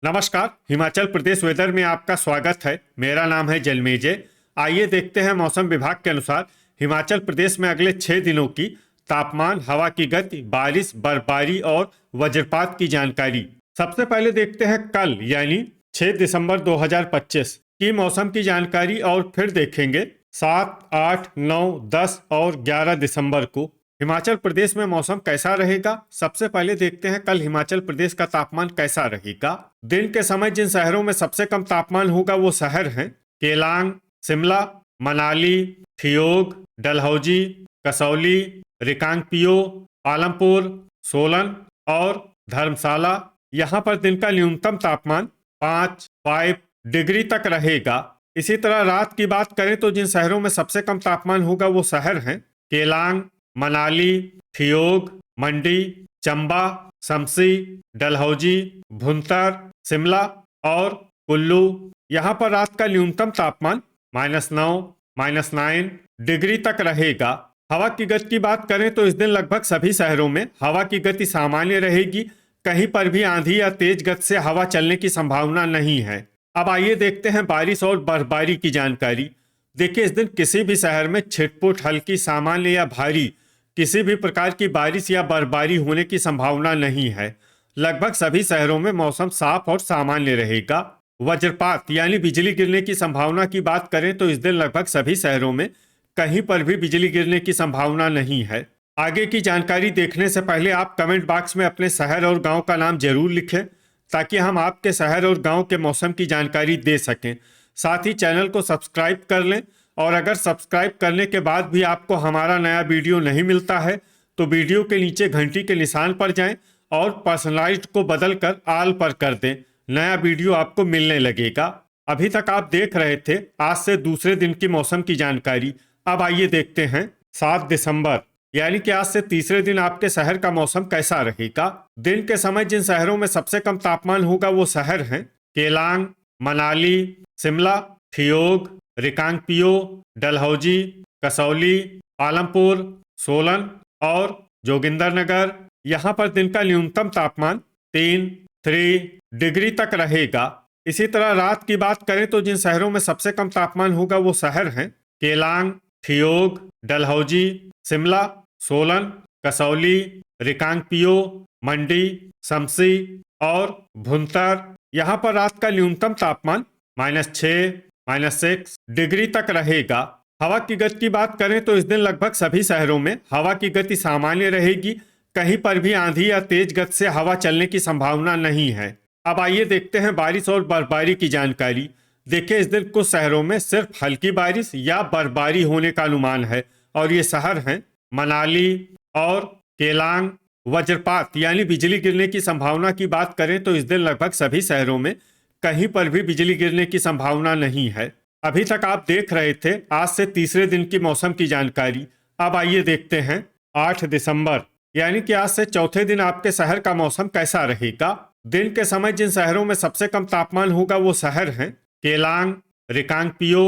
नमस्कार। हिमाचल प्रदेश वेदर में आपका स्वागत है। मेरा नाम है जलमेजय। आइए देखते हैं मौसम विभाग के अनुसार हिमाचल प्रदेश में अगले 6 दिनों की तापमान, हवा की गति, बारिश, बर्फबारी और वज्रपात की जानकारी। सबसे पहले देखते हैं कल यानी 6 दिसंबर 2025 की मौसम की जानकारी और फिर देखेंगे 7, 8, 9, 10 और 11 दिसंबर को हिमाचल प्रदेश में मौसम कैसा रहेगा। सबसे पहले देखते हैं कल हिमाचल प्रदेश का तापमान कैसा रहेगा। दिन के समय जिन शहरों में सबसे कम तापमान होगा वो शहर हैं केलांग, शिमला, मनाली, ठियोग, डलहौजी, कसौली, रिकांगपिओ, पालमपुर, सोलन और धर्मशाला। यहाँ पर दिन का न्यूनतम तापमान 5 डिग्री तक रहेगा। इसी तरह रात की बात करें तो जिन शहरों में सबसे कम तापमान होगा वो शहर हैं केलांग, मनाली, ठियोग, मंडी, चंबा, शमसी, डलहौजी, भुंतर, शिमला और कुल्लू। यहाँ पर रात का न्यूनतम तापमान -9, -9 डिग्री तक रहेगा। हवा की गति की बात करें तो इस दिन लगभग सभी शहरों में हवा की गति सामान्य रहेगी। कहीं पर भी आंधी या तेज गति से हवा चलने की संभावना नहीं है। अब आइए देखते हैं बारिश और बर्फबारी की जानकारी। देखिए, इस दिन किसी भी शहर में छिटपुट, हल्की, सामान्य या भारी किसी भी प्रकार की बारिश या बर्फबारी होने की संभावना नहीं है। लगभग सभी शहरों में मौसम साफ और सामान्य रहेगा। वज्रपात यानी बिजली गिरने की संभावना की बात करें तो इस दिन लगभग सभी शहरों में कहीं पर भी बिजली गिरने की संभावना नहीं है। आगे की जानकारी देखने से पहले आप कमेंट बॉक्स में अपने शहर और गांव का नाम जरूर लिखें ताकि हम आपके शहर और गांव के मौसम की जानकारी दे सकें। साथ ही चैनल को सब्सक्राइब कर लें और अगर सब्सक्राइब करने के बाद भी आपको हमारा नया वीडियो नहीं मिलता है तो वीडियो के नीचे घंटी के निशान पर जाएं और पर्सनलाइज्ड को बदलकर ऑल पर कर दें। नया वीडियो आपको मिलने लगेगा। अभी तक आप देख रहे थे आज से दूसरे दिन की मौसम की जानकारी। अब आइए देखते हैं 7 दिसंबर यानी कि आज से तीसरे दिन आपके शहर का मौसम कैसा रहेगा। दिन के समय जिन शहरों में सबसे कम तापमान होगा वो शहर हैं केलांग, मनाली, शिमला, ठियोग, रिकांगपिओ, डलहौजी, कसौली, पालमपुर, सोलन और जोगिंदरनगर। यहाँ पर दिन का न्यूनतम तापमान 3 डिग्री तक रहेगा। इसी तरह रात की बात करें तो जिन शहरों में सबसे कम तापमान होगा वो शहर हैं केलांग, ठियोग, डलहौजी, शिमला, सोलन, कसौली, रिकांगपिओ, मंडी, शमसी और भुंतर। यहाँ पर रात का न्यूनतम तापमान -6, -6 डिग्री तक रहेगा। हवा की गति की बात करें तो इस दिन लगभग सभी शहरों में हवा की गति सामान्य रहेगी। कहीं पर भी आंधी या तेज गति से हवा चलने की संभावना नहीं है। अब आइए देखते हैं बारिश और बर्फबारी की जानकारी। देखिए, इस दिन कुछ शहरों में सिर्फ हल्की बारिश या बर्फबारी होने का अनुमान है और ये शहर हैं मनाली और केलांग। वज्रपात यानी बिजली गिरने की संभावना की बात करें तो इस दिन लगभग सभी शहरों में कहीं पर भी बिजली गिरने की संभावना नहीं है। अभी तक आप देख रहे थे आज से तीसरे दिन की मौसम की जानकारी। अब आइए देखते हैं 8 दिसंबर यानी कि आज से चौथे दिन आपके शहर का मौसम कैसा रहेगा। दिन के समय जिन शहरों में सबसे कम तापमान होगा वो शहर हैं केलांग, रिकांगपिओ,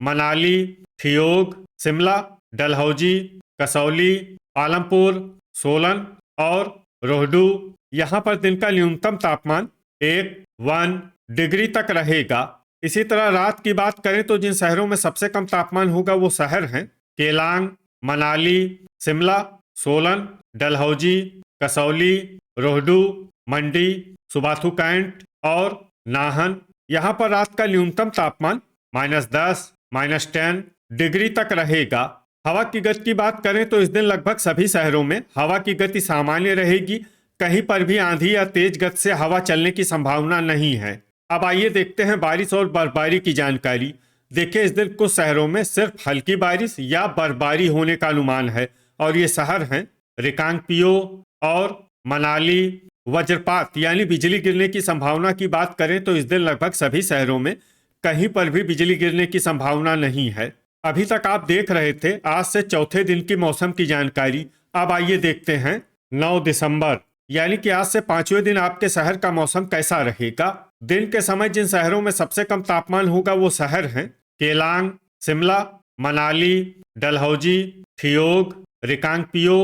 मनाली, ठियोग, शिमला, डलहौजी, कसौली, पालमपुर, सोलन और रोहडू। यहाँ पर दिन का न्यूनतम तापमान 1 डिग्री तक रहेगा। इसी तरह रात की बात करें तो जिन शहरों में सबसे कम तापमान होगा वो शहर हैं केलांग, मनाली, शिमला, सोलन, डलहौजी, कसौली, रोहडू, मंडी, सुबाथू कैंट और नाहन। यहाँ पर रात का न्यूनतम तापमान -10, -10 डिग्री तक रहेगा। हवा की गति की बात करें तो इस दिन लगभग सभी शहरों में हवा की गति सामान्य रहेगी। कहीं पर भी आंधी या तेज गति से हवा चलने की संभावना नहीं है। अब आइए देखते हैं बारिश और बर्फबारी की जानकारी। देखिए, इस दिन कुछ शहरों में सिर्फ हल्की बारिश या बर्फबारी होने का अनुमान है और ये शहर हैं रिकांगपिओ और मनाली। वज्रपात यानी बिजली गिरने की संभावना की बात करें तो इस दिन लगभग सभी शहरों में कहीं पर भी बिजली गिरने की संभावना नहीं है। अभी तक आप देख रहे थे आज से चौथे दिन की मौसम की जानकारी। अब आइए देखते हैं 9 दिसंबर यानी कि आज से पांचवें दिन आपके शहर का मौसम कैसा रहेगा। दिन के समय जिन शहरों में सबसे कम तापमान होगा वो शहर हैं केलांग, शिमला, मनाली, डलहौजी, ठियोग, रिकांगपिओ,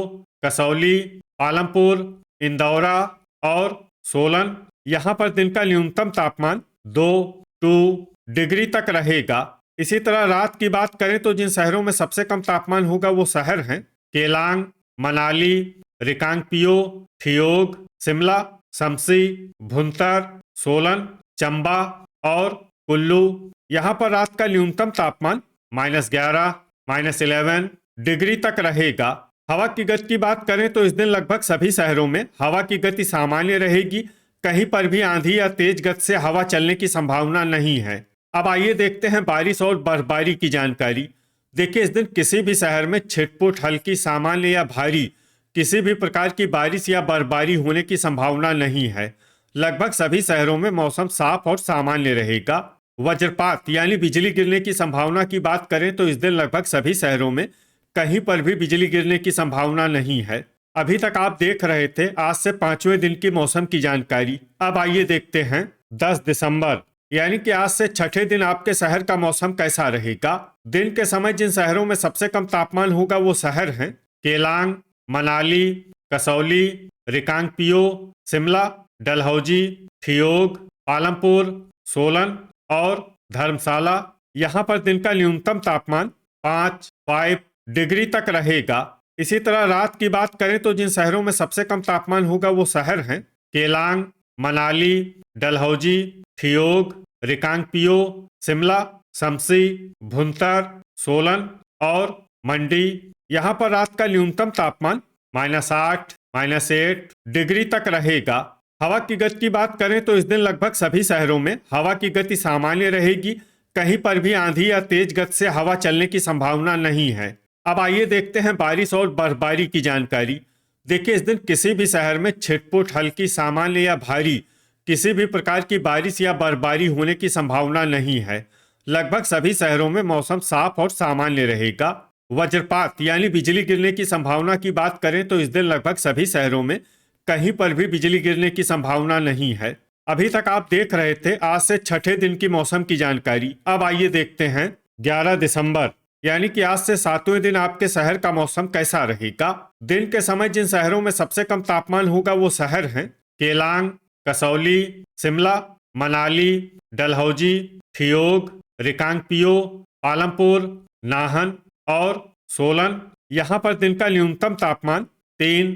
कसौली, पालमपुर, इंदौरा और सोलन यहाँ पर दिन का न्यूनतम तापमान 2 डिग्री तक रहेगा। इसी तरह रात की बात करें तो जिन शहरों में सबसे कम तापमान होगा वो शहर हैं केलांग, मनाली, रिकांगपिओ, ठियोग, शिमला, शमसी, भुंतर, सोलन, चंबा और कुल्लू। यहाँ पर रात का न्यूनतम तापमान -11, -11 डिग्री तक रहेगा। हवा की गति की बात करें तो इस दिन लगभग सभी शहरों में हवा की गति सामान्य रहेगी। कहीं पर भी आंधी या तेज गति से हवा चलने की संभावना नहीं है। अब आइए देखते हैं बारिश और बर्फबारी की जानकारी। देखिए, इस दिन किसी भी शहर में छिटपुट, हल्की, सामान्य या भारी किसी भी प्रकार की बारिश या बर्फबारी होने की संभावना नहीं है। लगभग सभी शहरों में मौसम साफ और सामान्य रहेगा। वज्रपात यानी बिजली गिरने की संभावना की बात करें तो इस दिन लगभग सभी शहरों में कहीं पर भी बिजली गिरने की संभावना नहीं है। अभी तक आप देख रहे थे आज से 5वें दिन की मौसम की जानकारी। अब आइए देखते हैं 10 दिसंबर यानी कि आज से छठे दिन आपके शहर का मौसम कैसा रहेगा। दिन के समय जिन शहरों में सबसे कम तापमान होगा वो शहर हैं केलांग, मनाली, कसौली, रिकांगपिओ, शिमला, डलहौजी, ठियोग, पालमपुर, सोलन और धर्मशाला। यहाँ पर दिन का न्यूनतम तापमान 5 डिग्री तक रहेगा। इसी तरह रात की बात करें तो जिन शहरों में सबसे कम तापमान होगा वो शहर हैं केलांग, मनाली, डलहौजी, ठियोग, रिकांगपिओ, शिमला, शमसी, भुंतर, सोलन और मंडी। यहाँ पर रात का न्यूनतम तापमान -8, -8 डिग्री तक रहेगा। हवा की गति की बात करें तो इस दिन लगभग सभी शहरों में हवा की गति सामान्य रहेगी। कहीं पर भी आंधी या तेज गति से हवा चलने की संभावना नहीं है। अब आइए देखते हैं बारिश और बर्फबारी की जानकारी। देखिए, इस दिन किसी भी शहर में छिटपुट, हल्की, सामान्य या भारी किसी भी प्रकार की बारिश या बर्फबारी होने की संभावना नहीं है। लगभग सभी शहरों में मौसम साफ और सामान्य रहेगा। वज्रपात यानी बिजली गिरने की संभावना की बात करें तो इस दिन लगभग सभी शहरों में कहीं पर भी बिजली गिरने की संभावना नहीं है। अभी तक आप देख रहे थे आज से छठे दिन की मौसम की जानकारी। अब आइए देखते हैं 11 दिसंबर यानी कि आज से 7वें दिन आपके शहर का मौसम कैसा रहेगा। दिन के समय जिन शहरों में सबसे कम तापमान होगा वो शहर हैं केलांग, कसौली, शिमला, मनाली, डलहौजी, ठियोग, रिकांगपिओ, पालमपुर, नाहन और सोलन। यहाँ पर दिन का न्यूनतम तापमान 3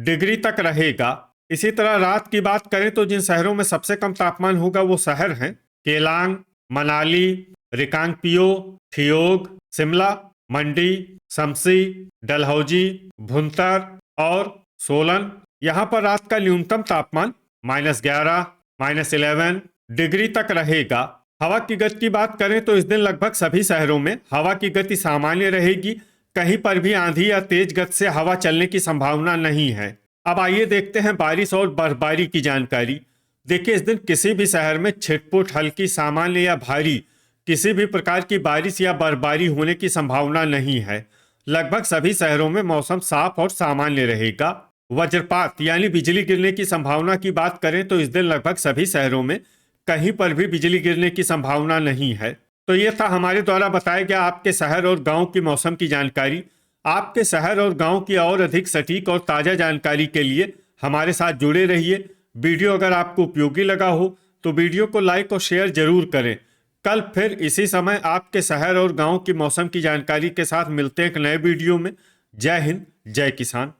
डिग्री तक रहेगा। इसी तरह रात की बात करें तो जिन शहरों में सबसे कम तापमान होगा वो शहर हैं केलांग, मनाली, रिकांगपिओ, ठियोग, शिमला, मंडी, शमसी, डलहौजी, भुंतर और सोलन। यहाँ पर रात का न्यूनतम तापमान -11, -11 डिग्री तक रहेगा। हवा की गति की बात करें तो इस दिन लगभग सभी शहरों में हवा की गति सामान्य रहेगी। कहीं पर भी आंधी या तेज गति से हवा चलने की संभावना नहीं है। अब आइए देखते हैं बारिश और बर्फबारी की जानकारी। देखिए, इस दिन किसी भी शहर में छिटपुट, हल्की, सामान्य या भारी किसी भी प्रकार की बारिश या बर्फबारी होने की संभावना नहीं है। लगभग सभी शहरों में मौसम साफ और सामान्य रहेगा। वज्रपात यानी बिजली गिरने की संभावना की बात करें तो इस दिन लगभग सभी शहरों में कहीं पर भी बिजली गिरने की संभावना नहीं है। तो ये था हमारे द्वारा बताया गया आपके शहर और गांव की मौसम की जानकारी। आपके शहर और गांव की और अधिक सटीक और ताज़ा जानकारी के लिए हमारे साथ जुड़े रहिए। वीडियो अगर आपको उपयोगी लगा हो तो वीडियो को लाइक और शेयर जरूर करें। कल फिर इसी समय आपके शहर और गांव की मौसम की जानकारी के साथ मिलते हैं एक नए वीडियो में। जय हिंद, जय किसान।